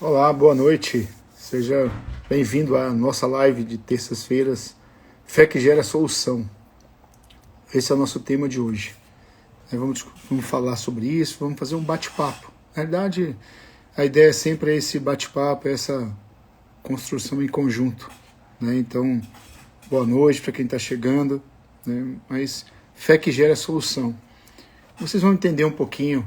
Olá, boa noite. Seja bem-vindo à nossa live de terças-feiras, Fé que Gera Solução. Esse é o nosso tema de hoje. Vamos falar sobre isso, vamos fazer um bate-papo. Na verdade, a ideia sempre é esse bate-papo, essa construção em conjunto, né? Então, boa noite para quem está chegando, né? Mas fé que gera solução. Vocês vão entender um pouquinho,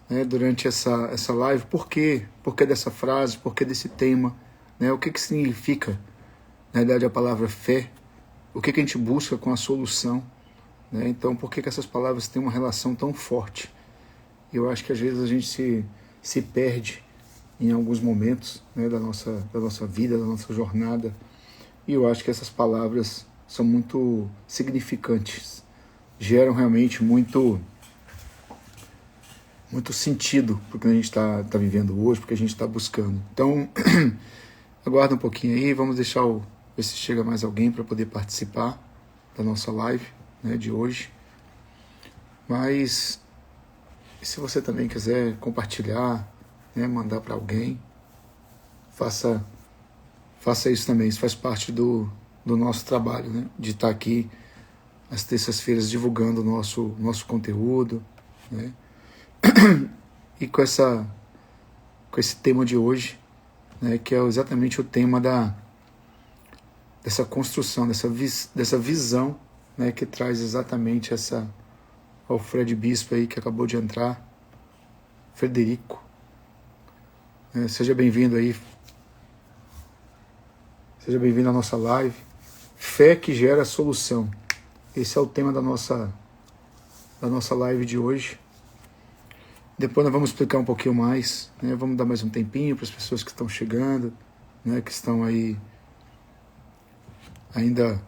né, durante essa live por quê dessa frase, por que desse tema, né? O que significa, na verdade, a palavra fé, o que a gente busca com a solução, né? Então, por que essas palavras têm uma relação tão forte? Eu acho que às vezes a gente se perde em alguns momentos, né, da nossa vida, da nossa jornada, e eu acho que essas palavras são muito significantes, geram realmente muito sentido para o que a gente está vivendo hoje, porque a gente está buscando. Então, aguarda um pouquinho aí, vamos deixar ver se chega mais alguém para poder participar da nossa live, né, de hoje. Mas, se você também quiser compartilhar, né, mandar para alguém, faça isso também. Isso faz parte do nosso trabalho, né, de estar aqui às terças-feiras divulgando o nosso conteúdo, né? E com esse tema de hoje, né, que é exatamente o tema dessa construção, dessa visão, né, que traz exatamente ao Fred Bispo aí que acabou de entrar, Frederico. Seja bem-vindo aí. Seja bem-vindo à nossa live. Fé que gera solução. Esse é o tema da nossa live de hoje. Depois nós vamos explicar um pouquinho mais, né? Vamos dar mais um tempinho para as pessoas que estão chegando, né? Que estão aí ainda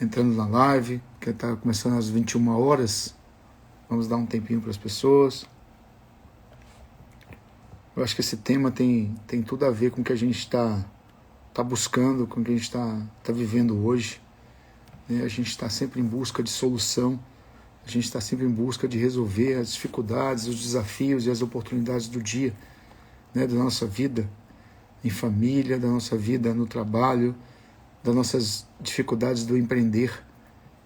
entrando na live, que está começando às 21 horas. Vamos dar um tempinho para as pessoas. Eu acho que esse tema tem tudo a ver com o que a gente está buscando, com o que a gente está vivendo hoje, né? A gente está sempre em busca de solução. A gente está sempre em busca de resolver as dificuldades, os desafios e as oportunidades do dia, né, da nossa vida em família, da nossa vida no trabalho, das nossas dificuldades do empreender,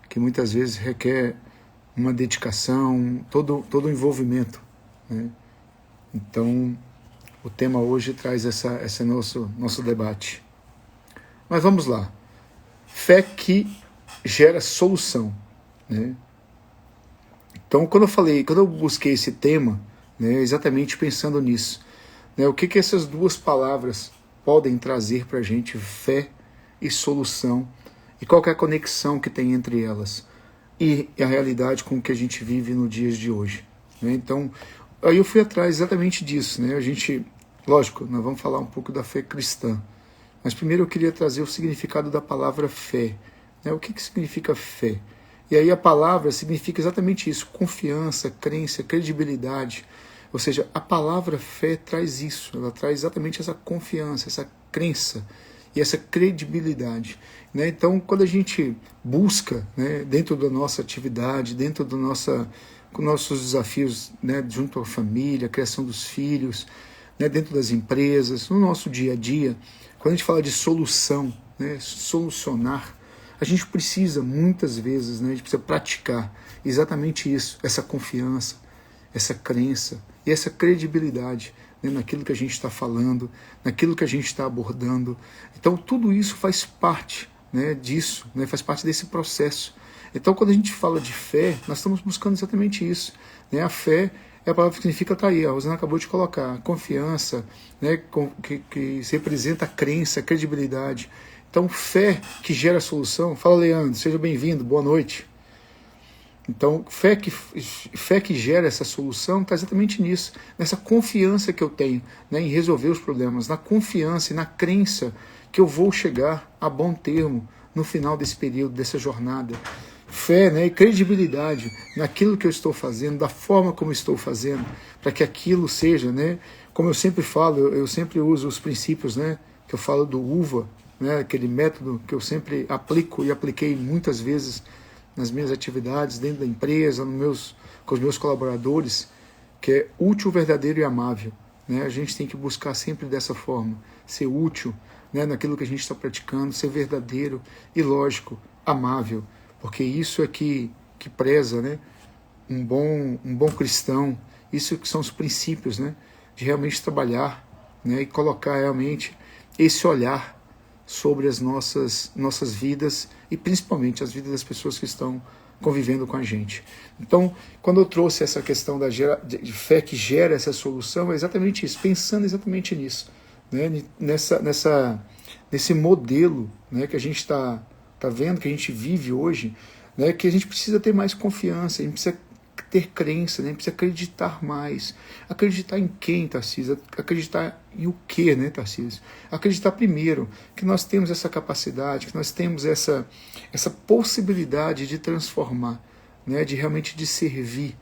que muitas vezes requer uma dedicação, todo o envolvimento, né? Então, o tema hoje traz esse nosso debate. Mas vamos lá. Fé que gera solução, né? Então, quando eu busquei esse tema, né, exatamente pensando nisso, né, o que essas duas palavras podem trazer para a gente, fé e solução, e qual que é a conexão que tem entre elas, e a realidade com que a gente vive nos dias de hoje, né? Então, aí eu fui atrás exatamente disso, né? Lógico, nós vamos falar um pouco da fé cristã, mas primeiro eu queria trazer o significado da palavra fé, né? O que significa fé? E aí a palavra significa exatamente isso, confiança, crença, credibilidade. Ou seja, a palavra fé traz isso, ela traz exatamente essa confiança, essa crença e essa credibilidade, né? Então, quando a gente busca, né, dentro da nossa atividade, dentro com nossos desafios, né, junto à família, a criação dos filhos, né, dentro das empresas, no nosso dia a dia, quando a gente fala de solução, né, solucionar, a gente precisa, muitas vezes, né, a gente precisa praticar exatamente isso, essa confiança, essa crença e essa credibilidade, né, naquilo que a gente está falando, naquilo que a gente está abordando. Então, tudo isso faz parte, né, disso, né, faz parte desse processo. Então, quando a gente fala de fé, nós estamos buscando exatamente isso, né? A fé é a palavra que significa, está aí, a Rosana acabou de colocar, confiança, né, que representa a crença, a credibilidade. Então, fé que gera solução. Fala, Leandro, seja bem-vindo, boa noite. Então, fé que gera essa solução está exatamente nisso, nessa confiança que eu tenho, né, em resolver os problemas, na confiança e na crença que eu vou chegar a bom termo no final desse período, dessa jornada. Fé, né, e credibilidade naquilo que eu estou fazendo, da forma como estou fazendo, para que aquilo seja, né, como eu sempre falo, eu sempre uso os princípios, né, que eu falo do UVA, né, aquele método que eu sempre aplico e apliquei muitas vezes nas minhas atividades, dentro da empresa, com os meus colaboradores, que é útil, verdadeiro e amável. né? A gente tem que buscar sempre dessa forma, ser útil, né, naquilo que a gente está praticando, ser verdadeiro e, lógico, amável, porque isso é que preza, né, um bom cristão. Isso que são os princípios, né, de realmente trabalhar, né, e colocar realmente esse olhar sobre as nossas vidas e principalmente as vidas das pessoas que estão convivendo com a gente. Então, quando eu trouxe essa questão de fé que gera essa solução, é exatamente isso, pensando exatamente nisso, né, nesse modelo, né, que a gente está vendo, que a gente vive hoje, né, que a gente precisa ter mais confiança, a gente precisa ter crença, né, a gente precisa acreditar mais. Acreditar em quem, Tarcísio? Acreditar em o quê, né, Tarcísio? Acreditar primeiro que nós temos essa capacidade, que nós temos essa possibilidade de transformar, né, de realmente de servir.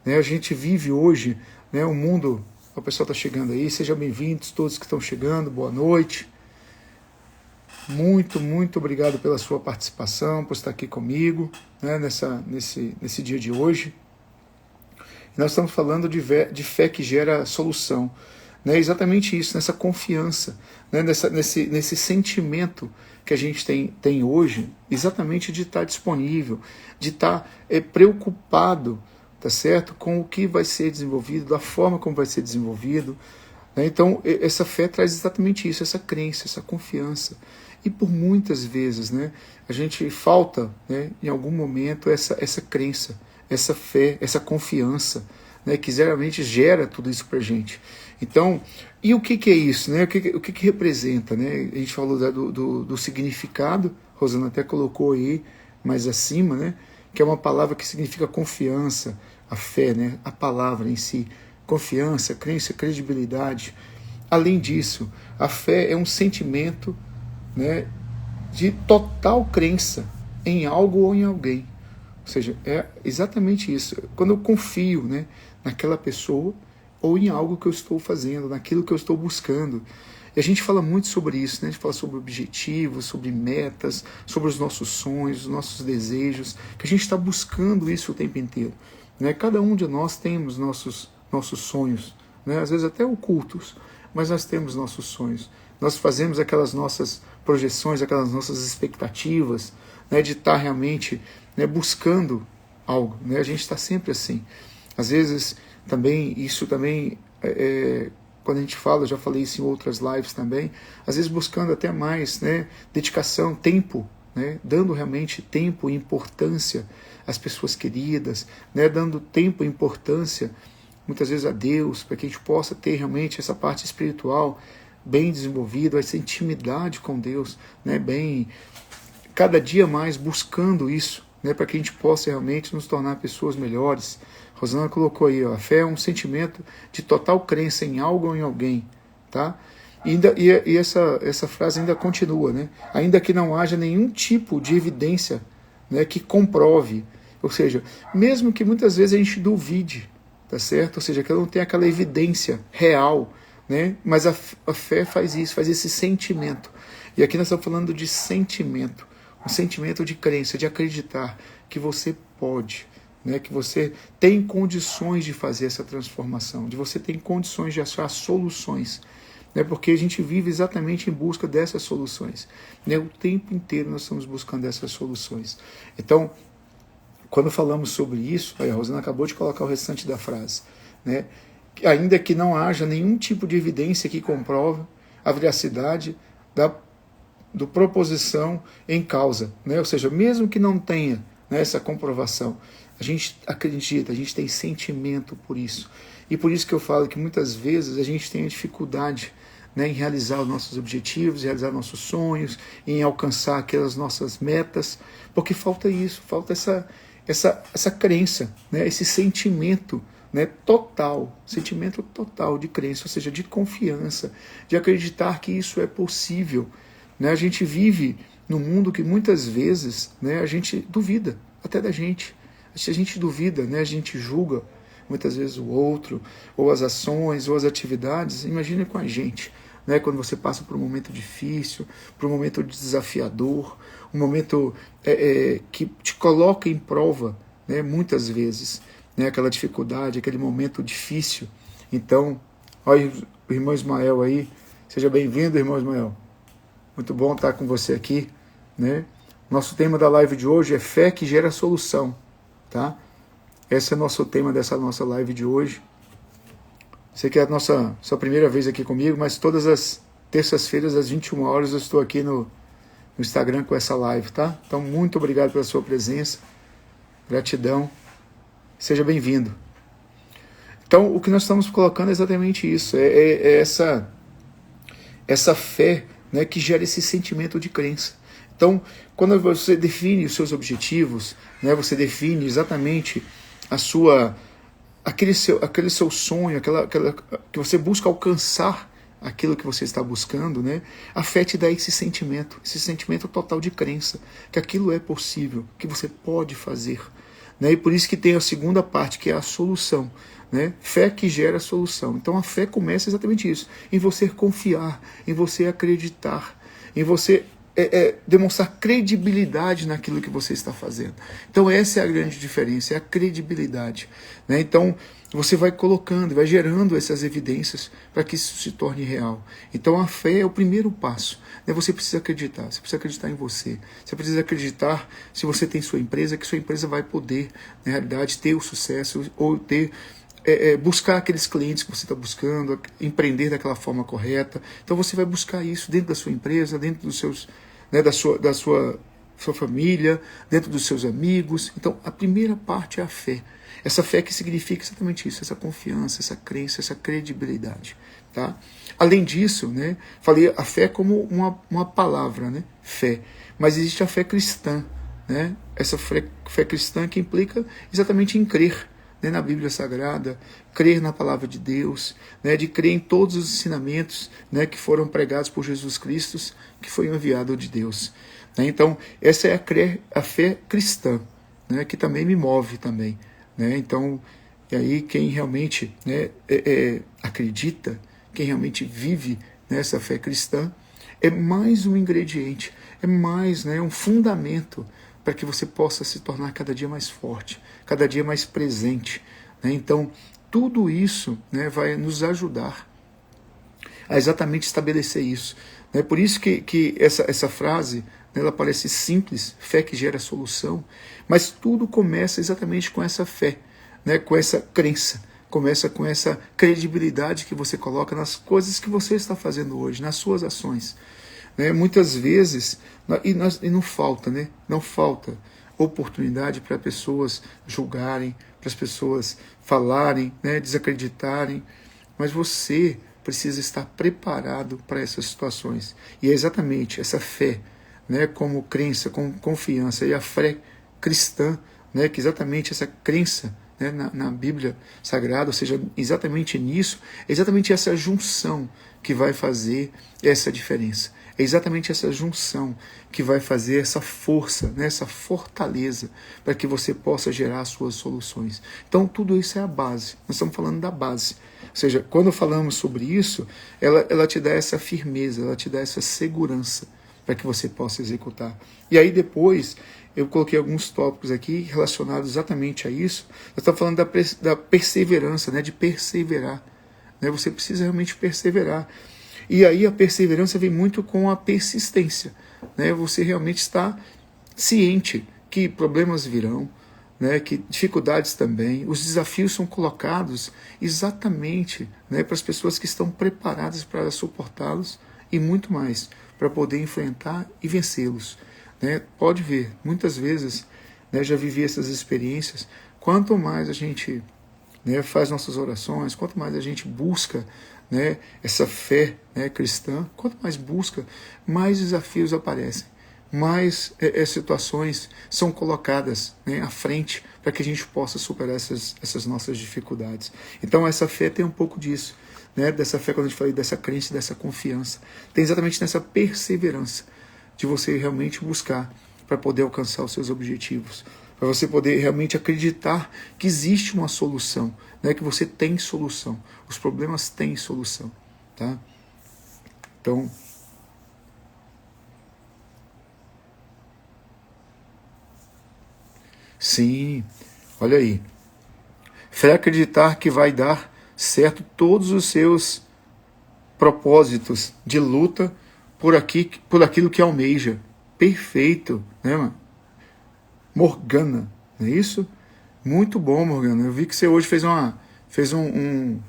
Né? A gente vive hoje, né, o mundo. O pessoal está chegando aí, sejam bem-vindos todos que estão chegando, boa noite. Muito, muito obrigado pela sua participação, por estar aqui comigo, né, nesse dia de hoje. Nós estamos falando de fé que gera solução, né, exatamente isso, nessa confiança, né, nesse sentimento que a gente tem hoje, exatamente de estar disponível, de estar preocupado, tá certo, com o que vai ser desenvolvido, da forma como vai ser desenvolvido. Né? Então, essa fé traz exatamente isso, essa crença, essa confiança. E por muitas vezes, né, a gente falta, né, em algum momento essa crença, essa fé, essa confiança, né, que geralmente gera tudo isso para a gente. Então, e o que é isso? Né? O que representa? Né? A gente falou do significado, Rosana até colocou aí mais acima, né, que é uma palavra que significa confiança, a fé, né, a palavra em si, confiança, crença, credibilidade. Além disso, a fé é um sentimento, né, de total crença em algo ou em alguém. Ou seja, é exatamente isso. Quando eu confio, né, naquela pessoa ou em algo que eu estou fazendo, naquilo que eu estou buscando. E a gente fala muito sobre isso, né? A gente fala sobre objetivos, sobre metas, sobre os nossos sonhos, os nossos desejos, que a gente está buscando isso o tempo inteiro. Né? Cada um de nós temos nossos sonhos, né? Às vezes até ocultos, mas nós temos nossos sonhos. Nós fazemos aquelas nossas projeções, aquelas nossas expectativas, né, de estar realmente, né, buscando algo. Né? A gente está sempre assim. Às vezes, isso também, quando a gente fala, eu já falei isso em outras lives também, às vezes buscando até mais, né, dedicação, tempo, né, dando realmente tempo e importância às pessoas queridas, né, dando tempo e importância, muitas vezes a Deus, para que a gente possa ter realmente essa parte espiritual bem desenvolvida, essa intimidade com Deus, né, cada dia mais buscando isso, né, para que a gente possa realmente nos tornar pessoas melhores. Rosana colocou aí, ó, a fé é um sentimento de total crença em algo ou em alguém, tá? E essa frase ainda continua, né? Ainda que não haja nenhum tipo de evidência, né, que comprove, ou seja, mesmo que muitas vezes a gente duvide, tá certo? Ou seja, que ela não tem aquela evidência real, né? Mas a fé faz isso, faz esse sentimento. E aqui nós estamos falando de sentimento, um sentimento de crença, de acreditar que você pode, né, que você tem condições de fazer essa transformação, de você tem condições de achar soluções, né, porque a gente vive exatamente em busca dessas soluções, né, o tempo inteiro nós estamos buscando essas soluções. Então, quando falamos sobre isso, a Rosana acabou de colocar o restante da frase, né, ainda que não haja nenhum tipo de evidência que comprove a veracidade do proposição em causa, né, ou seja, mesmo que não tenha, né, essa comprovação, a gente acredita, a gente tem sentimento por isso. E por isso que eu falo que muitas vezes a gente tem a dificuldade, né, em realizar os nossos objetivos, realizar nossos sonhos, em alcançar aquelas nossas metas, porque falta isso, falta essa crença, né, esse sentimento, né, sentimento total de crença, ou seja, de confiança, de acreditar que isso é possível. Né? A gente vive num mundo que muitas vezes, né, a gente duvida até da gente. Se a gente duvida, né, a gente julga muitas vezes o outro, ou as ações, ou as atividades. Imagina com a gente, né, quando você passa por um momento difícil, por um momento desafiador, um momento que te coloca em prova, né, muitas vezes, né, aquela dificuldade, aquele momento difícil. Então, Olha o irmão Ismael aí. Seja bem-vindo, irmão Ismael. Muito bom estar com você aqui, né? Nosso tema da live de hoje é fé que gera solução, tá? Esse é o nosso tema dessa nossa live de hoje. Sei que é a sua primeira vez aqui comigo, mas todas as terças-feiras, às 21 horas, eu estou aqui no Instagram com essa live, tá? Então, muito obrigado pela sua presença. Gratidão. Seja bem-vindo. Então, o que nós estamos colocando é exatamente isso. É essa fé, né, que gera esse sentimento de crença. Então, quando você define os seus objetivos, né, você define exatamente aquele seu sonho, que você busca alcançar aquilo que você está buscando, né? A fé te dá esse sentimento total de crença, que aquilo é possível, que você pode fazer, né? E por isso que tem a segunda parte, que é a solução, né? Fé que gera solução. Então a fé começa exatamente isso, em você confiar, em você acreditar, em você demonstrar credibilidade naquilo que você está fazendo. Então essa é a grande diferença, é a credibilidade, né? Então você vai colocando, vai gerando essas evidências para que isso se torne real. Então a fé é o primeiro passo, né? Você precisa acreditar em você, você precisa acreditar, se você tem sua empresa, que sua empresa vai poder, na realidade, ter o sucesso ou ter buscar aqueles clientes que você está buscando, empreender daquela forma correta. Então você vai buscar isso dentro da sua empresa, dentro dos seus, né, da sua família, dentro dos seus amigos. Então a primeira parte é a fé. Essa fé que significa exatamente isso, essa confiança, essa crença, essa credibilidade. Tá? Além disso, né, falei a fé como uma palavra, né, fé. Mas existe a fé cristã, né, essa fé cristã que implica exatamente em crer, né, na Bíblia Sagrada, crer na palavra de Deus, né, de crer em todos os ensinamentos, né, que foram pregados por Jesus Cristo, que foi enviado de Deus. Né? Então, essa é a fé cristã, né, que também me move também. Né? Então, e aí quem realmente, né, acredita, quem realmente vive nessa fé cristã, é mais um ingrediente, é mais, né, um fundamento para que você possa se tornar cada dia mais forte, cada dia mais presente. Né? Então, tudo isso, né, vai nos ajudar a exatamente estabelecer isso. Né? Por isso que essa frase, né, ela parece simples, fé que gera solução, mas tudo começa exatamente com essa fé, né, com essa crença, começa com essa credibilidade que você coloca nas coisas que você está fazendo hoje, nas suas ações. Né? Muitas vezes, e não falta, né? Não falta oportunidade para pessoas julgarem, para as pessoas falarem, né? Desacreditarem, mas você precisa estar preparado para essas situações. E é exatamente essa fé, né? Como crença, como confiança, e a fé cristã, né? Que exatamente essa crença, né? na Bíblia Sagrada, ou seja, exatamente nisso, é exatamente essa junção que vai fazer essa diferença. É exatamente essa junção que vai fazer essa força, né, essa fortaleza, para que você possa gerar as suas soluções. Então, tudo isso é a base. Nós estamos falando da base. Ou seja, quando falamos sobre isso, ela te dá essa firmeza, ela te dá essa segurança para que você possa executar. E aí depois, eu coloquei alguns tópicos aqui relacionados exatamente a isso. Nós estamos falando da perseverança, né, de perseverar. Né, você precisa realmente perseverar. E aí a perseverança vem muito com a persistência. Né? Você realmente está ciente que problemas virão, né? Que dificuldades também. Os desafios são colocados exatamente, né, para as pessoas que estão preparadas para suportá-los e muito mais, para poder enfrentar e vencê-los. Né? Pode ver, muitas vezes, né, já vivi essas experiências. Quanto mais a gente, né, faz nossas orações, quanto mais a gente busca, né, essa fé, né, cristã, quanto mais busca, mais desafios aparecem, mais situações são colocadas, né, à frente para que a gente possa superar essas nossas dificuldades. Então essa fé tem um pouco disso, né, dessa fé, quando a gente fala dessa crença, dessa confiança, tem exatamente nessa perseverança de você realmente buscar para poder alcançar os seus objetivos, para você poder realmente acreditar que existe uma solução, né? Que você tem solução, os problemas têm solução, tá? Então, sim, olha aí, fé é acreditar que vai dar certo todos os seus propósitos de luta por aquilo que almeja. Perfeito, né, mano? Morgana, não é isso? Muito bom, Morgana. Eu vi que você hoje fez um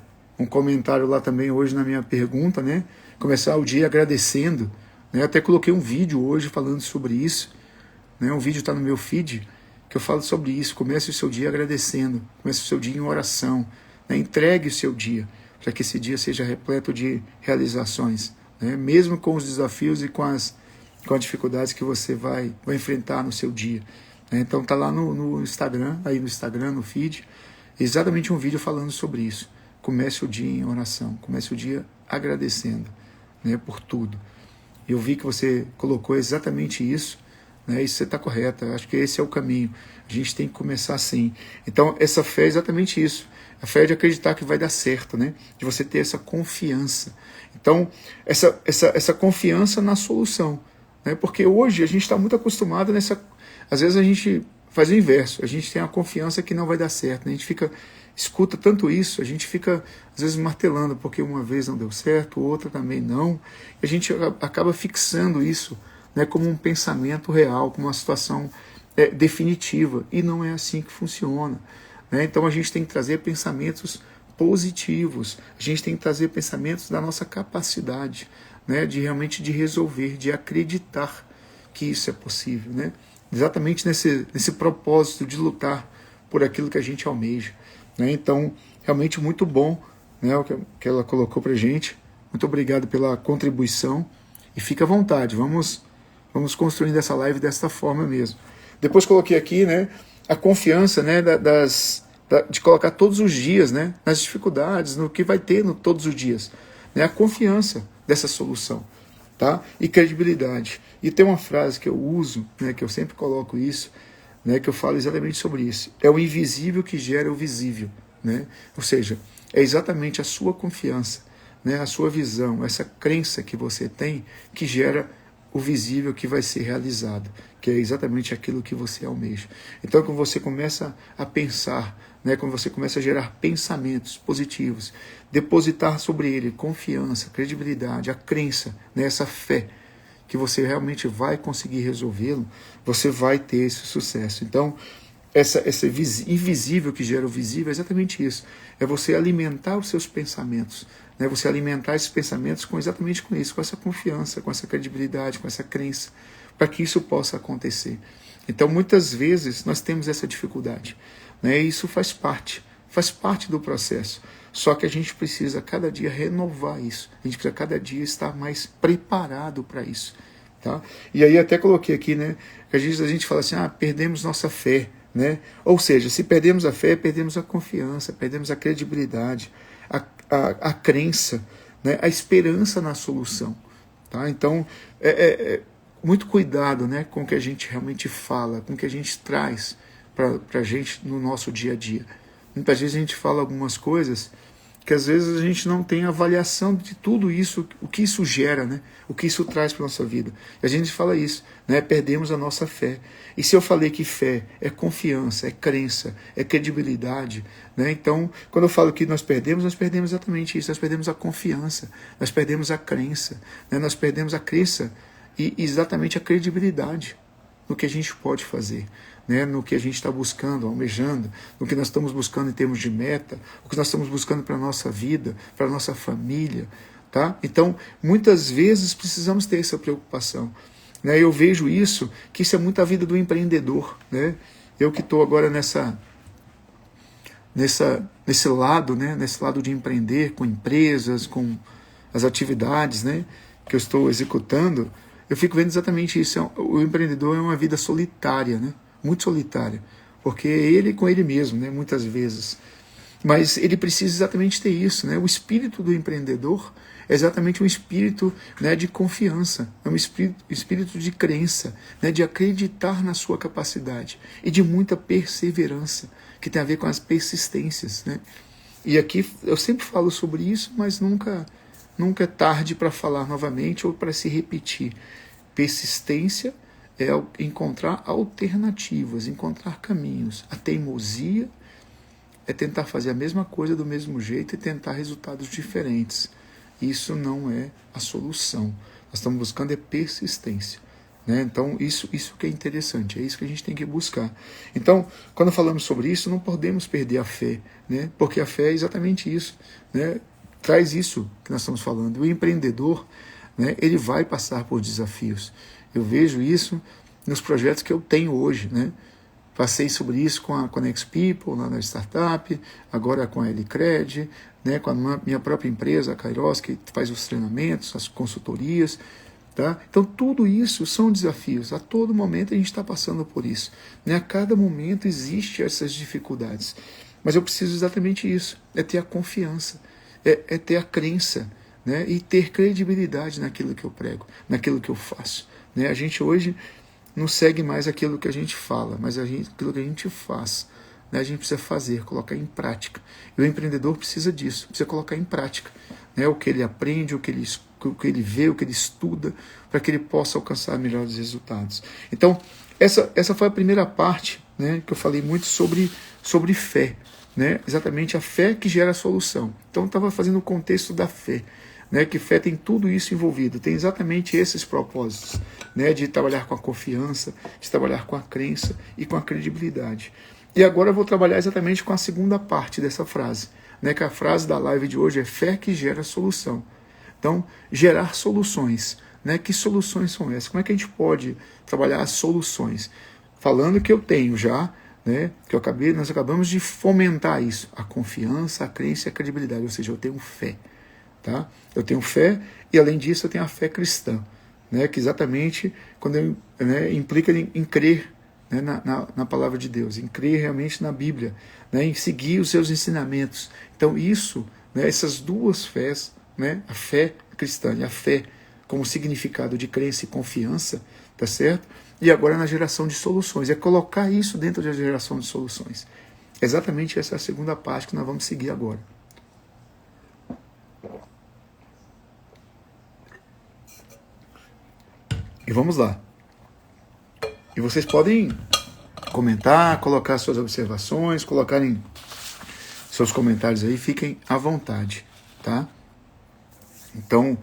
comentário lá também hoje na minha pergunta, né? Começar o dia agradecendo. Né? Eu até coloquei um vídeo hoje falando sobre isso. Né? Um vídeo está no meu feed que eu falo sobre isso. Comece o seu dia agradecendo. Comece o seu dia em oração. Né? Entregue o seu dia para que esse dia seja repleto de realizações. Né? Mesmo com os desafios e com as dificuldades que você vai enfrentar no seu dia. Né? Então tá lá no Instagram, aí no Instagram, no feed, exatamente um vídeo falando sobre isso. Comece o dia em oração. Comece o dia agradecendo, né, por tudo. Eu vi que você colocou exatamente isso, né, e você está correta. Eu acho que esse é o caminho. A gente tem que começar assim. Então, essa fé é exatamente isso. A fé é de acreditar que vai dar certo, né? De você ter essa confiança. Então, essa confiança na solução. Né? Porque hoje a gente está muito acostumado nessa... Às vezes a gente faz o inverso. A gente tem a confiança que não vai dar certo. Né? A gente escuta tanto isso, a gente fica às vezes martelando, porque uma vez não deu certo, outra também não. E a gente acaba fixando isso, né, como um pensamento real, como uma situação definitiva. E não é assim que funciona. Né? Então a gente tem que trazer pensamentos positivos, a gente tem que trazer pensamentos da nossa capacidade, né, de realmente de resolver, de acreditar que isso é possível. Né? Exatamente nesse propósito de lutar por aquilo que a gente almeja. Né? Então, realmente muito bom, né, o que ela colocou para a gente. Muito obrigado pela contribuição. E fica à vontade, vamos construindo essa live desta forma mesmo. Depois coloquei aqui, né, a confiança, né, de colocar todos os dias, né, nas dificuldades, no que vai ter todos os dias. Né, a confiança dessa solução. Tá? E credibilidade. E tem uma frase que eu uso, né, que eu sempre coloco isso, né, que eu falo exatamente sobre isso. É o invisível que gera o visível. Né? Ou seja, é exatamente a sua confiança, né, a sua visão, essa crença que você tem que gera o visível que vai ser realizado, que é exatamente aquilo que você almeja. Então, quando você começa a pensar, né, quando você começa a gerar pensamentos positivos, depositar sobre ele confiança, credibilidade, a crença, né, essa fé, que você realmente vai conseguir resolvê-lo, você vai ter esse sucesso. Então, esse invisível que gera o visível é exatamente isso. É você alimentar os seus pensamentos. Né? Você alimentar esses pensamentos exatamente com isso, com essa confiança, com essa credibilidade, com essa crença, para que isso possa acontecer. Então, muitas vezes, nós temos essa dificuldade. Né? E isso faz parte do processo. Só que a gente precisa cada dia renovar isso. A gente precisa cada dia estar mais preparado para isso. Tá? E aí até coloquei aqui, né, que às vezes a gente fala assim, perdemos nossa fé. Né? Ou seja, se perdemos a fé, perdemos a confiança, perdemos a credibilidade, a crença, né? A esperança na solução. Tá? Então, muito cuidado, né, com o que a gente realmente fala, com o que a gente traz para a gente no nosso dia a dia. Muitas vezes a gente fala algumas coisas que às vezes a gente não tem avaliação de tudo isso, o que isso gera, né? O que isso traz para a nossa vida. E a gente fala isso, né? Perdemos a nossa fé. E se eu falei que fé é confiança, é crença, é credibilidade, né? Então, quando eu falo que nós perdemos exatamente isso. Nós perdemos a confiança, nós perdemos a crença, né? Nós perdemos a crença e exatamente a credibilidade no que a gente pode fazer. Né, no que a gente está buscando, almejando, no que nós estamos buscando em termos de meta, o que nós estamos buscando para a nossa vida, para a nossa família. Tá? Então, muitas vezes precisamos ter essa preocupação. Né? Eu vejo isso, que isso é muito a vida do empreendedor. Né? Eu que estou agora nesse lado, né? Nesse lado de empreender com empresas, com as atividades, né? Que eu estou executando, eu fico vendo exatamente isso. O empreendedor é uma vida solitária, né? Muito solitária, porque é ele com ele mesmo, né, muitas vezes. Mas ele precisa exatamente ter isso. Né? O espírito do empreendedor é exatamente um espírito, né, de confiança, é um espírito de crença, né, de acreditar na sua capacidade e de muita perseverança, que tem a ver com as persistências. Né? E aqui eu sempre falo sobre isso, mas nunca é tarde para falar novamente ou para se repetir. Persistência é encontrar alternativas, encontrar caminhos. A teimosia é tentar fazer a mesma coisa do mesmo jeito e tentar resultados diferentes. Isso não é a solução. Nós estamos buscando persistência. Né? Então, isso que é interessante, é isso que a gente tem que buscar. Então, quando falamos sobre isso, não podemos perder a fé, né? Porque a fé é exatamente isso, né? Traz isso que nós estamos falando. O empreendedor, né, ele vai passar por desafios. Eu vejo isso nos projetos que eu tenho hoje, né? Passei sobre isso com a Connect People, lá na startup, agora com a Elicred, né, com a minha própria empresa, a Kairos, que faz os treinamentos, as consultorias. Tá? Então, tudo isso são desafios. A todo momento a gente está passando por isso. Né? A cada momento existem essas dificuldades. Mas eu preciso exatamente isso. É ter a confiança. É ter a crença. Né? E ter credibilidade naquilo que eu prego, naquilo que eu faço. Né? A gente hoje não segue mais aquilo que a gente fala, mas aquilo que a gente faz. Né? A gente precisa fazer, colocar em prática. E o empreendedor precisa disso. Precisa colocar em prática. Né? O que ele aprende, o que ele vê, o que ele estuda, para que ele possa alcançar melhores resultados. Então, essa foi a primeira parte, né, que eu falei muito sobre fé. Né? Exatamente a fé que gera a solução. Então, eu estava fazendo o contexto da fé. Né, que fé tem tudo isso envolvido, tem exatamente esses propósitos, né, de trabalhar com a confiança, de trabalhar com a crença e com a credibilidade. E agora eu vou trabalhar exatamente com a segunda parte dessa frase, né, que a frase da live de hoje é fé que gera solução. Então, gerar soluções. Né, que soluções são essas? Como é que a gente pode trabalhar as soluções? Falando que eu tenho já, né, que nós acabamos de fomentar isso, a confiança, a crença e a credibilidade, ou seja, eu tenho fé. Tá? Eu tenho fé e, além disso, eu tenho a fé cristã, né? Que exatamente quando implica em crer, né? na palavra de Deus, em crer realmente na Bíblia, né? Em seguir os seus ensinamentos. Então, isso, né? Essas duas fés, né? A fé cristã e a fé como significado de crença e confiança, tá certo? E agora na geração de soluções, é colocar isso dentro da geração de soluções. Exatamente essa é a segunda parte que nós vamos seguir agora. E vamos lá. E vocês podem comentar, colocar suas observações, colocarem seus comentários aí, fiquem à vontade, tá? Então,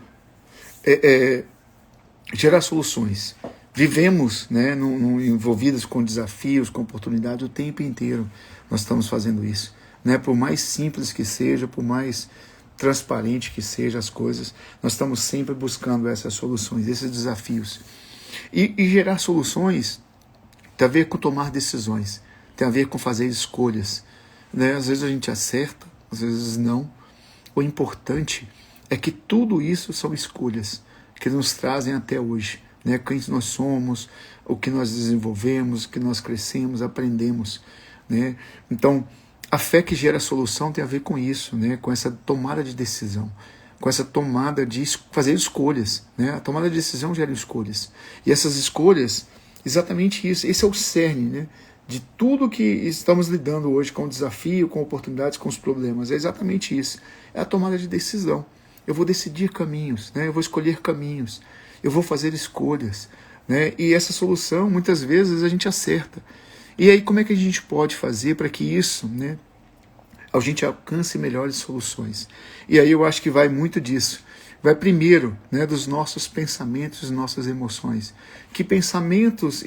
gerar soluções. Vivemos, né, envolvidos com desafios, com oportunidades o tempo inteiro. Nós estamos fazendo isso, né? Por mais simples que seja, por mais transparente que sejam as coisas, nós estamos sempre buscando essas soluções, esses desafios. E gerar soluções tem a ver com tomar decisões, tem a ver com fazer escolhas. Né? Às vezes a gente acerta, às vezes não. O importante é que tudo isso são escolhas que nos trazem até hoje. Né? Quem nós somos, o que nós desenvolvemos, o que nós crescemos, aprendemos. Né? Então, a fé que gera solução tem a ver com isso, né? Com essa tomada de decisão, com essa tomada de fazer escolhas. Né? A tomada de decisão gera escolhas. E essas escolhas, exatamente isso, esse é o cerne, né? De tudo que estamos lidando hoje com o desafio, com oportunidades, com os problemas. É exatamente isso, é a tomada de decisão. Eu vou decidir caminhos, né? Eu vou escolher caminhos, eu vou fazer escolhas. Né? E essa solução, muitas vezes, a gente acerta. E aí, como é que a gente pode fazer para que isso, né, a gente alcance melhores soluções? E aí eu acho que vai muito disso. Vai primeiro, né, dos nossos pensamentos e nossas emoções. Que pensamentos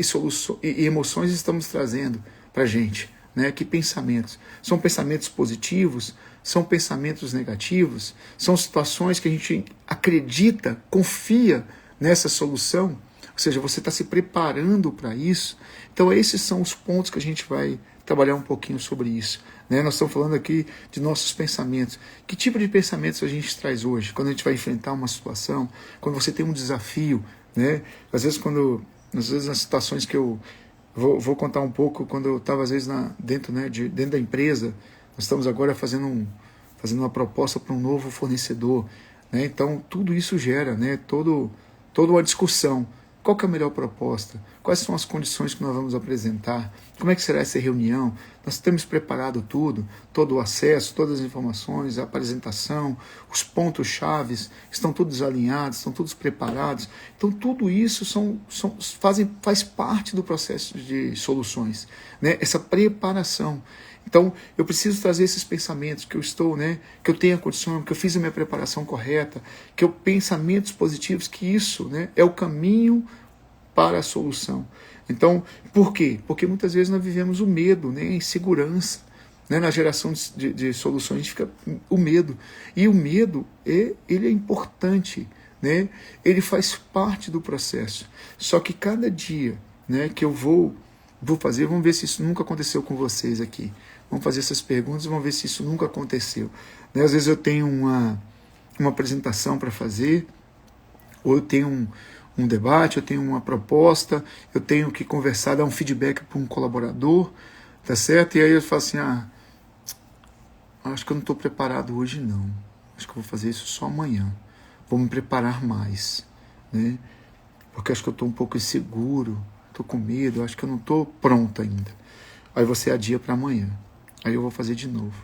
e emoções estamos trazendo para a gente? Né? Que pensamentos? São pensamentos positivos? São pensamentos negativos? São situações que a gente acredita, confia nessa solução? Ou seja, você está se preparando para isso. Então esses são os pontos que a gente vai trabalhar um pouquinho sobre isso. Né? Nós estamos falando aqui de nossos pensamentos. Que tipo de pensamentos a gente traz hoje? Quando a gente vai enfrentar uma situação, quando você tem um desafio. Né? Às vezes nas situações que eu vou contar um pouco, quando eu estava às vezes dentro da empresa, nós estamos agora fazendo uma proposta para um novo fornecedor. Né? Então tudo isso gera, né, toda uma discussão. Qual que é a melhor proposta? Quais são as condições que nós vamos apresentar? Como é que será essa reunião? Nós temos preparado tudo, todo o acesso, todas as informações, a apresentação, os pontos-chave, estão todos alinhados, estão todos preparados. Então, tudo isso faz parte do processo de soluções, né? Essa preparação. Então, eu preciso trazer esses pensamentos que eu estou, né, que eu tenho a condição, que eu fiz a minha preparação correta, que eu pensamentos positivos, que isso, né, é o caminho para a solução. Então, por quê? Porque muitas vezes nós vivemos o medo, né, a insegurança, né, na geração de soluções, a gente fica o medo. E o medo, ele é importante, né, ele faz parte do processo. Só que cada dia, né, que eu vou fazer, vamos ver se isso nunca aconteceu com vocês aqui. Vamos fazer essas perguntas e vamos ver se isso nunca aconteceu. Né? Às vezes eu tenho uma apresentação para fazer, ou eu tenho um debate, eu tenho uma proposta, eu tenho que conversar, dar um feedback para um colaborador, tá certo? E aí eu falo assim, acho que eu não estou preparado hoje não. Acho que eu vou fazer isso só amanhã. Vou me preparar mais, né? Porque acho que eu estou um pouco inseguro, estou com medo, acho que eu não estou pronto ainda. Aí você adia para amanhã. Aí eu vou fazer de novo.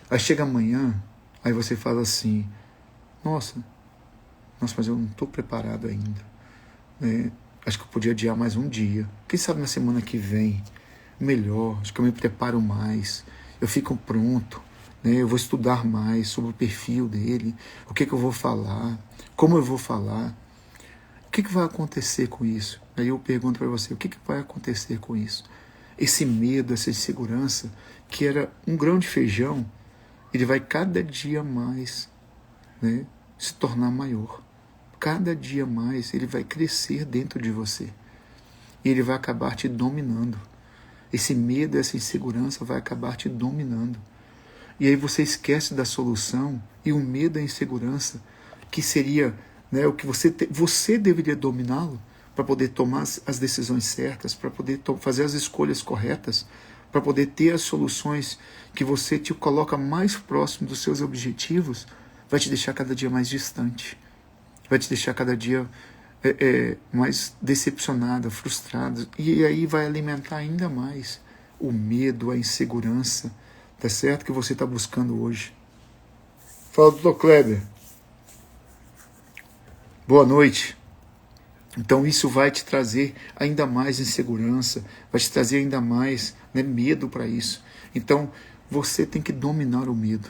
Aí chega amanhã, aí você fala assim, nossa, mas eu não estou preparado ainda. Né? Acho que eu podia adiar mais um dia. Quem sabe na semana que vem, melhor, acho que eu me preparo mais, eu fico pronto, né? Eu vou estudar mais sobre o perfil dele, o que eu vou falar, como eu vou falar. O que vai acontecer com isso? Aí eu pergunto para você, o que vai acontecer com isso? Esse medo, essa insegurança, que era um grão de feijão, ele vai cada dia mais, né, se tornar maior. Cada dia mais ele vai crescer dentro de você. E ele vai acabar te dominando. Esse medo, essa insegurança vai acabar te dominando. E aí você esquece da solução e o medo e a insegurança, que seria, né, o que você deveria dominá-lo para poder tomar as decisões certas, para poder fazer as escolhas corretas, para poder ter as soluções que você te coloca mais próximo dos seus objetivos, vai te deixar cada dia mais distante, vai te deixar cada dia mais decepcionado, frustrado, e aí vai alimentar ainda mais o medo, a insegurança, tá certo? Que você está buscando hoje. Fala, doutor Kleber. Boa noite. Então isso vai te trazer ainda mais insegurança, vai te trazer ainda mais, né, medo para isso. Então você tem que dominar o medo,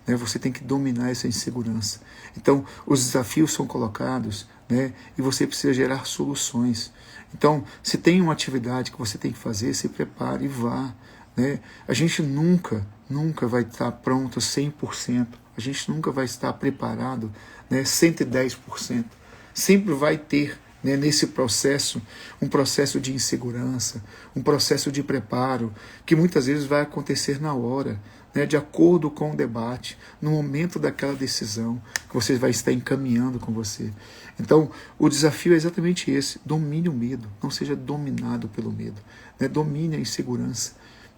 né? Você tem que dominar essa insegurança. Então os desafios são colocados, né, e você precisa gerar soluções. Então se tem uma atividade que você tem que fazer, se prepare e vá. Né? A gente nunca vai estar pronto 100%, a gente nunca vai estar preparado, né, 110%. Sempre vai ter, né, nesse processo, um processo de insegurança, um processo de preparo, que muitas vezes vai acontecer na hora, né, de acordo com o debate, no momento daquela decisão que você vai estar encaminhando com você. Então, o desafio é exatamente esse: domine o medo, não seja dominado pelo medo, né, domine a insegurança.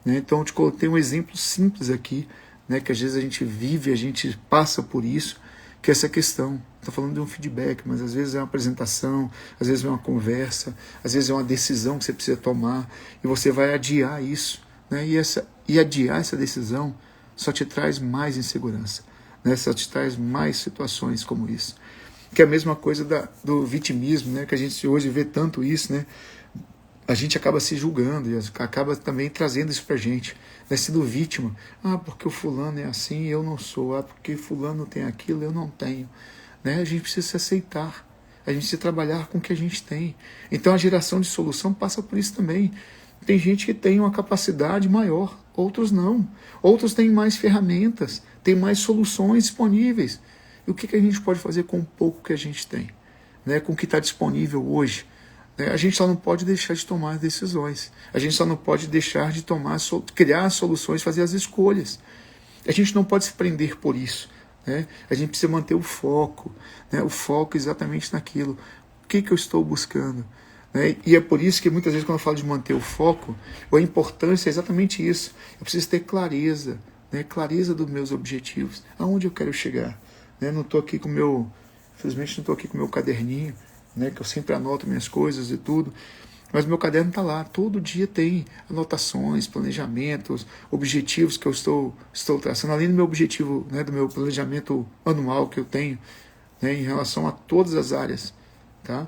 Né? Então, eu te coloquei um exemplo simples aqui, né, que às vezes a gente vive, a gente passa por isso, que é essa questão. Estou falando de um feedback, mas às vezes é uma apresentação, às vezes é uma conversa, às vezes é uma decisão que você precisa tomar, e você vai adiar isso, né? E adiar essa decisão só te traz mais insegurança, né? Só te traz mais situações como isso. Que é a mesma coisa do vitimismo, né? Que a gente hoje vê tanto isso, né? A gente acaba se julgando e acaba também trazendo isso pra gente, né? Sendo vítima. Porque o fulano é assim, eu não sou. Porque fulano tem aquilo, eu não tenho. Né? A gente precisa se aceitar. A gente precisa trabalhar com o que a gente tem. Então a geração de solução passa por isso também. Tem gente que tem uma capacidade maior, outros não. Outros têm mais ferramentas, têm mais soluções disponíveis. E o que a gente pode fazer com o pouco que a gente tem? Né? Com o que está disponível hoje? A gente só não pode deixar de tomar as decisões. A gente só não pode deixar de criar as soluções, fazer as escolhas. A gente não pode se prender por isso. Né? A gente precisa manter o foco. Né? O foco exatamente naquilo. O que eu estou buscando? Né? E é por isso que muitas vezes quando eu falo de manter o foco, a importância é exatamente isso. Eu preciso ter clareza. Né? Clareza dos meus objetivos. Aonde eu quero chegar? Né? Não estou aqui com infelizmente não estou aqui com o meu caderninho, né, que eu sempre anoto minhas coisas e tudo, Mas meu caderno está lá, todo dia tem anotações, planejamentos, objetivos que eu estou traçando, além do meu objetivo, né, do meu planejamento anual que eu tenho, né, em relação a todas as áreas. Tá?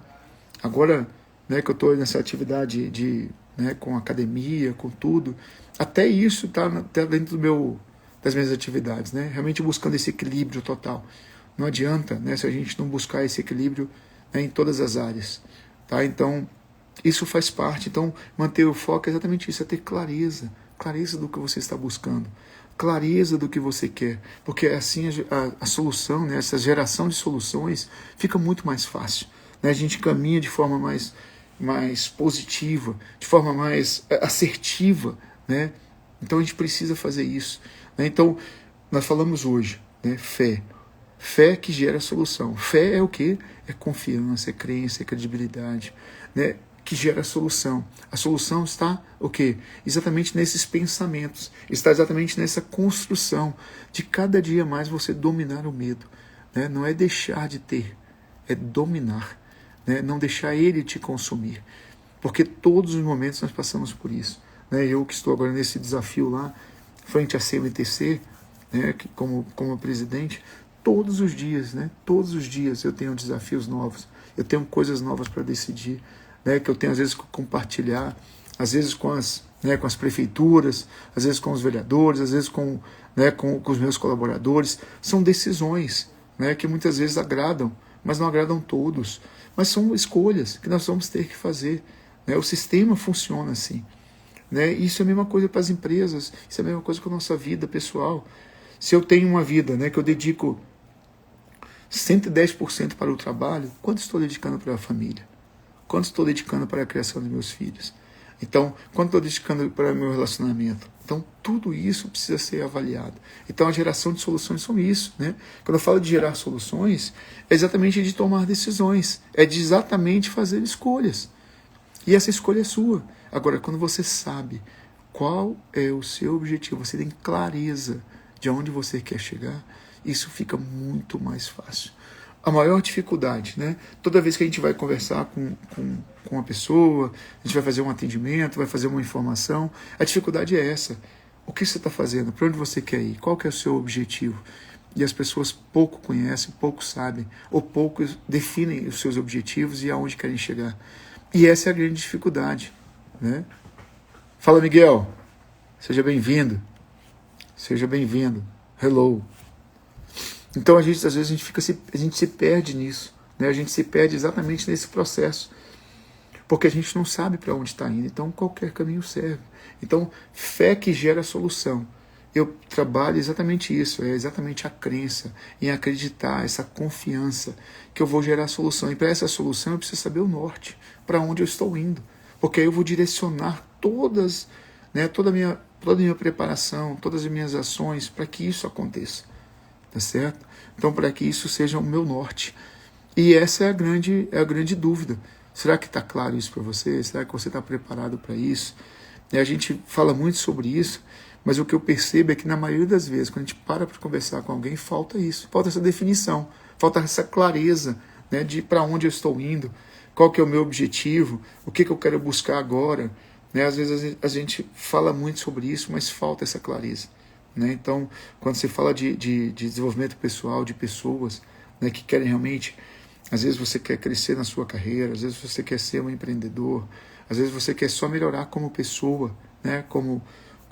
Agora, né, que eu estou nessa atividade né, com academia, com tudo, até isso está dentro das minhas atividades, né, realmente buscando esse equilíbrio total. Não adianta, né, se a gente não buscar esse equilíbrio, né, em todas as áreas. Tá? Então, isso faz parte. Então, manter o foco é exatamente isso, é ter clareza do que você está buscando, clareza do que você quer, porque assim a solução, né, essa geração de soluções fica muito mais fácil. Né? A gente caminha de forma mais positiva, de forma mais assertiva. Né? Então, a gente precisa fazer isso. Né? Então, nós falamos hoje, né, fé. Fé que gera solução. Fé é o quê? É confiança, é crença, é credibilidade, né? Que gera solução. A solução está o quê? Exatamente nesses pensamentos, está exatamente nessa construção de cada dia mais você dominar o medo. Né? Não é deixar de ter, é dominar. Né? Não deixar ele te consumir. Porque todos os momentos nós passamos por isso. Né? Eu que estou agora nesse desafio lá, frente à CMTC, né, como presidente, todos os dias, né? Todos os dias eu tenho desafios novos, eu tenho coisas novas para decidir, né? Que eu tenho às vezes que compartilhar, às vezes com as prefeituras, às vezes com os vereadores, às vezes com os meus colaboradores. São decisões, né? Que muitas vezes agradam, mas não agradam todos. Mas são escolhas que nós vamos ter que fazer. Né? O sistema funciona assim. Né? Isso é a mesma coisa para as empresas, isso é a mesma coisa com a nossa vida pessoal. Se eu tenho uma vida, né, que eu dedico 110% para o trabalho, quanto estou dedicando para a família? Quanto estou dedicando para a criação dos meus filhos? Então, quanto estou dedicando para o meu relacionamento? Então, tudo isso precisa ser avaliado. Então, a geração de soluções são isso. Né? Quando eu falo de gerar soluções, é exatamente de tomar decisões, é de exatamente fazer escolhas. E essa escolha é sua. Agora, quando você sabe qual é o seu objetivo, você tem clareza de onde você quer chegar, isso fica muito mais fácil. A maior dificuldade, né? Toda vez que a gente vai conversar com uma pessoa, a gente vai fazer um atendimento, vai fazer uma informação, a dificuldade é essa. O que você está fazendo? Para onde você quer ir? Qual que é o seu objetivo? E as pessoas pouco conhecem, pouco sabem, ou pouco definem os seus objetivos e aonde querem chegar. E essa é a grande dificuldade. Né? Fala, Miguel. Seja bem-vindo. Seja bem-vindo. Hello. Então, às vezes, a gente se perde nisso. Né? A gente se perde exatamente nesse processo. Porque a gente não sabe para onde está indo. Então, qualquer caminho serve. Então, fé que gera solução. Eu trabalho exatamente isso. É exatamente a crença em acreditar, essa confiança que eu vou gerar solução. E para essa solução, eu preciso saber o norte. Para onde eu estou indo. Porque aí eu vou direcionar toda a minha preparação, todas as minhas ações para que isso aconteça. Tá certo? Então, para que isso seja o meu norte. E essa é a grande dúvida. Será que está claro isso para você? Será que você está preparado para isso? E a gente fala muito sobre isso, mas o que eu percebo é que na maioria das vezes, quando a gente para conversar com alguém, falta isso. Falta essa definição, falta essa clareza, né, de para onde eu estou indo, qual que é o meu objetivo, o que eu quero buscar agora. Né? Às vezes a gente fala muito sobre isso, mas falta essa clareza. Né? Então, quando você fala de desenvolvimento pessoal, de pessoas, né, que querem realmente, às vezes você quer crescer na sua carreira, às vezes você quer ser um empreendedor, às vezes você quer só melhorar como pessoa, né, como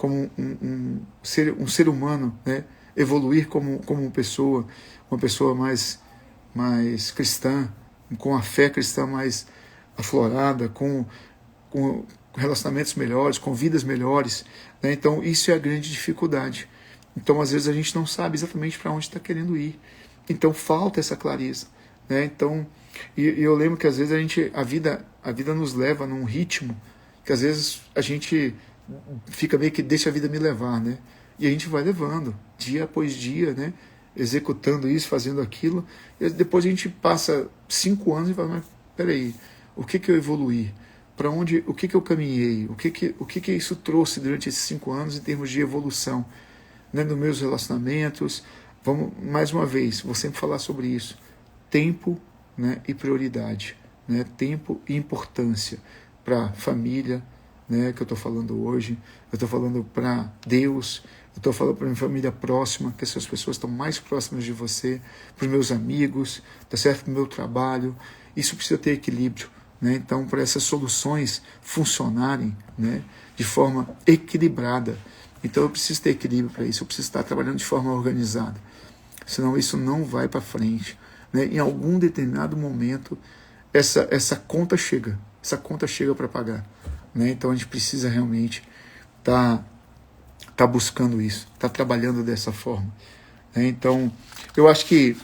um ser humano, né, evoluir como uma pessoa mais cristã, com a fé cristã mais aflorada, com relacionamentos melhores, com vidas melhores. Né? Então, isso é a grande dificuldade. Então, às vezes, a gente não sabe exatamente para onde está querendo ir. Então, falta essa clareza. Né? Então, e eu lembro que, às vezes, a vida nos leva num ritmo que, às vezes, a gente fica meio que deixa a vida me levar. Né? E a gente vai levando, dia após dia, né? Executando isso, fazendo aquilo. E depois a gente passa 5 anos e fala, mas peraí, o que eu evoluí? Para onde, o que eu caminhei, o que isso trouxe durante esses 5 anos em termos de evolução, né, nos meus relacionamentos. Vamos, mais uma vez, vou sempre falar sobre isso, tempo, né, e prioridade, né, tempo e importância. para família, né, que eu estou falando hoje, eu estou falando para Deus, eu estou falando para minha família próxima, que essas pessoas estão mais próximas de você, para os meus amigos, tá certo? Para o meu trabalho. Isso precisa ter equilíbrio, né? Então, para essas soluções funcionarem, né, de forma equilibrada, então eu preciso ter equilíbrio para isso, eu preciso estar trabalhando de forma organizada, senão isso não vai para frente, né? Em algum determinado momento, essa conta chega para pagar, né? Então a gente precisa realmente tá buscando isso, tá trabalhando dessa forma, né? Então eu acho que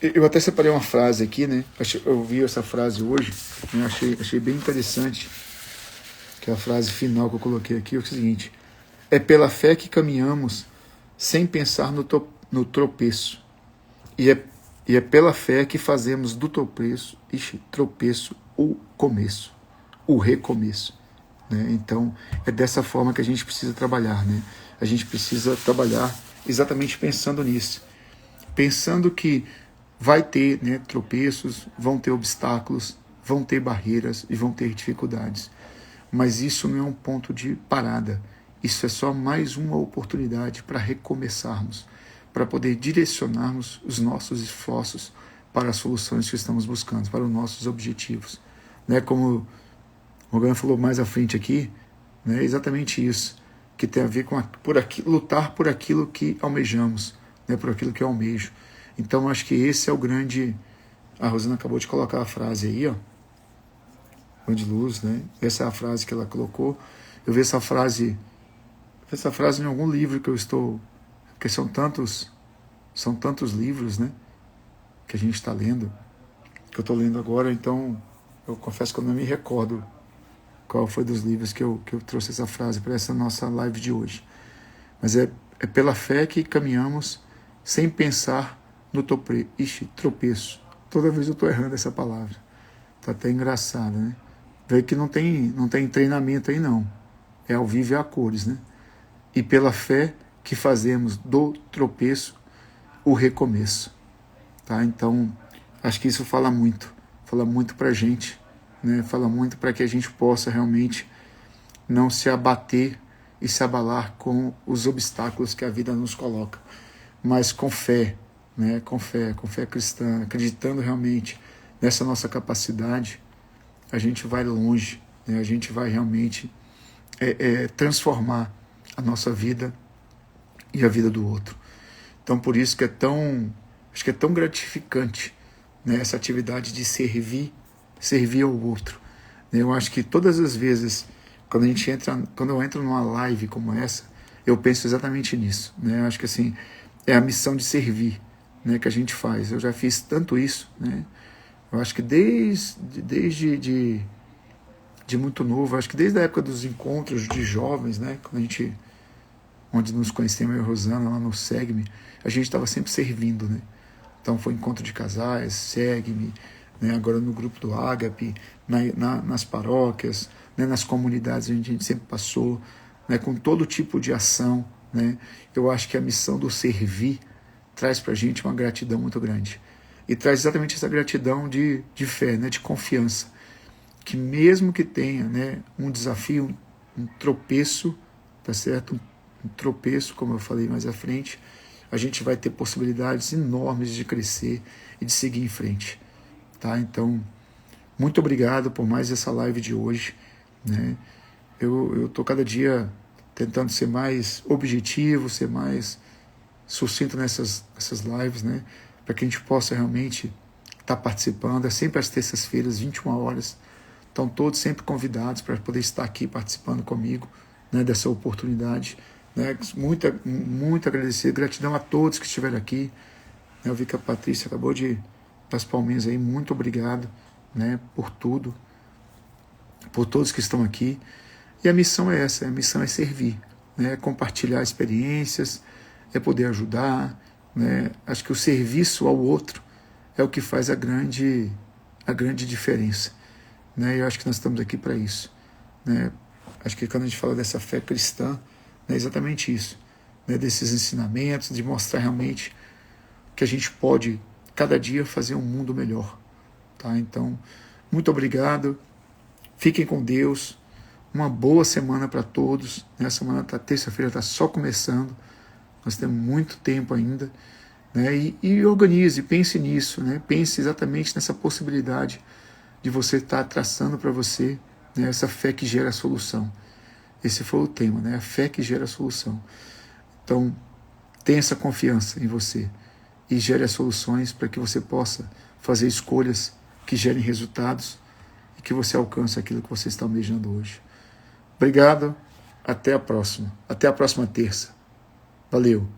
eu até separei uma frase aqui, né? Eu vi essa frase hoje, né? Achei bem interessante, que é a frase final que eu coloquei aqui, é o seguinte: é pela fé que caminhamos sem pensar no tropeço, e é pela fé que fazemos do tropeço o começo, o recomeço, né? Então é dessa forma que a gente precisa trabalhar, né? A gente precisa trabalhar exatamente pensando nisso, pensando que vai ter, né, tropeços, vão ter obstáculos, vão ter barreiras e vão ter dificuldades, mas isso não é um ponto de parada, isso é só mais uma oportunidade para recomeçarmos, para poder direcionarmos os nossos esforços para as soluções que estamos buscando, para os nossos objetivos, né? Como o Morgan falou mais à frente aqui, né, exatamente isso, que tem a ver com lutar por aquilo que almejamos, né, por aquilo que eu almejo. Então acho que esse é o grande... A Rosana acabou de colocar a frase aí, ó, de luz, né? Essa é a frase que ela colocou. Eu vi essa frase em algum livro que eu estou... Porque são tantos livros, né, que a gente está lendo, que eu estou lendo agora, então eu confesso que eu não me recordo qual foi dos livros que eu trouxe essa frase para essa nossa live de hoje. Mas é pela fé que caminhamos sem pensar no tropeço. Toda vez eu estou errando essa palavra. Está até engraçado, né? Vê que não tem treinamento aí, não. É ao vivo e a cores, né? E pela fé que fazemos do tropeço o recomeço. Tá? Então, acho que isso fala muito para a gente, né? Fala muito para que a gente possa realmente não se abater e se abalar com os obstáculos que a vida nos coloca, mas com fé, né? Com fé cristã, acreditando realmente nessa nossa capacidade, a gente vai longe, né? A gente vai realmente transformar a nossa vida e a vida do outro. Então, por isso que acho que é tão gratificante, né, essa atividade de servir ao outro. Eu acho que todas as vezes, quando eu entro numa live como essa, eu penso exatamente nisso, né? Eu acho que assim, é a missão de servir, né, que a gente faz. Eu já fiz tanto isso, né? Eu acho que desde de muito novo, acho que desde a época dos encontros de jovens, né, onde nos conhecemos, eu e a Rosana, lá no Segue-me, a gente estava sempre servindo, né? Então foi encontro de casais, Segue-me, né? Agora no grupo do Ágape, nas paróquias, né? Nas comunidades a gente sempre passou, né? Com todo tipo de ação, né? Eu acho que a missão do servir traz para a gente uma gratidão muito grande. E traz exatamente essa gratidão de fé, né? De confiança. Que mesmo que tenha, né, um desafio, um tropeço, tá certo? Um tropeço, como eu falei mais à frente, a gente vai ter possibilidades enormes de crescer e de seguir em frente, tá? Então, muito obrigado por mais essa live de hoje, né? Eu tô cada dia tentando ser mais objetivo, ser mais sucinto nessas lives, né? Para que a gente possa realmente estar participando. É sempre às terças-feiras, 21 horas. Estão todos sempre convidados para poder estar aqui participando comigo, né, dessa oportunidade. Né? Muito agradecer, gratidão a todos que estiveram aqui. Eu vi que a Patrícia acabou de dar as palminhas aí, muito obrigado, né, por tudo, por todos que estão aqui. E a missão é essa, a missão é servir, né, compartilhar experiências, é poder ajudar, né? Acho que o serviço ao outro é o que faz a grande diferença, né? Eu acho que nós estamos aqui para isso, né? Acho que quando a gente fala dessa fé cristã, é exatamente isso, né? Desses ensinamentos, de mostrar realmente que a gente pode, cada dia, fazer um mundo melhor, tá? Então, muito obrigado, Fiquem com Deus. Uma boa semana para todos. A semana terça-feira está só começando. Nós temos muito tempo ainda. Né? E organize, pense nisso. Né? Pense exatamente nessa possibilidade de você estar traçando para você, né, essa fé que gera a solução. Esse foi o tema, né? A fé que gera a solução. Então, tenha essa confiança em você e gere as soluções para que você possa fazer escolhas que gerem resultados e que você alcance aquilo que você está almejando hoje. Obrigado, até a próxima. Até a próxima terça. Valeu.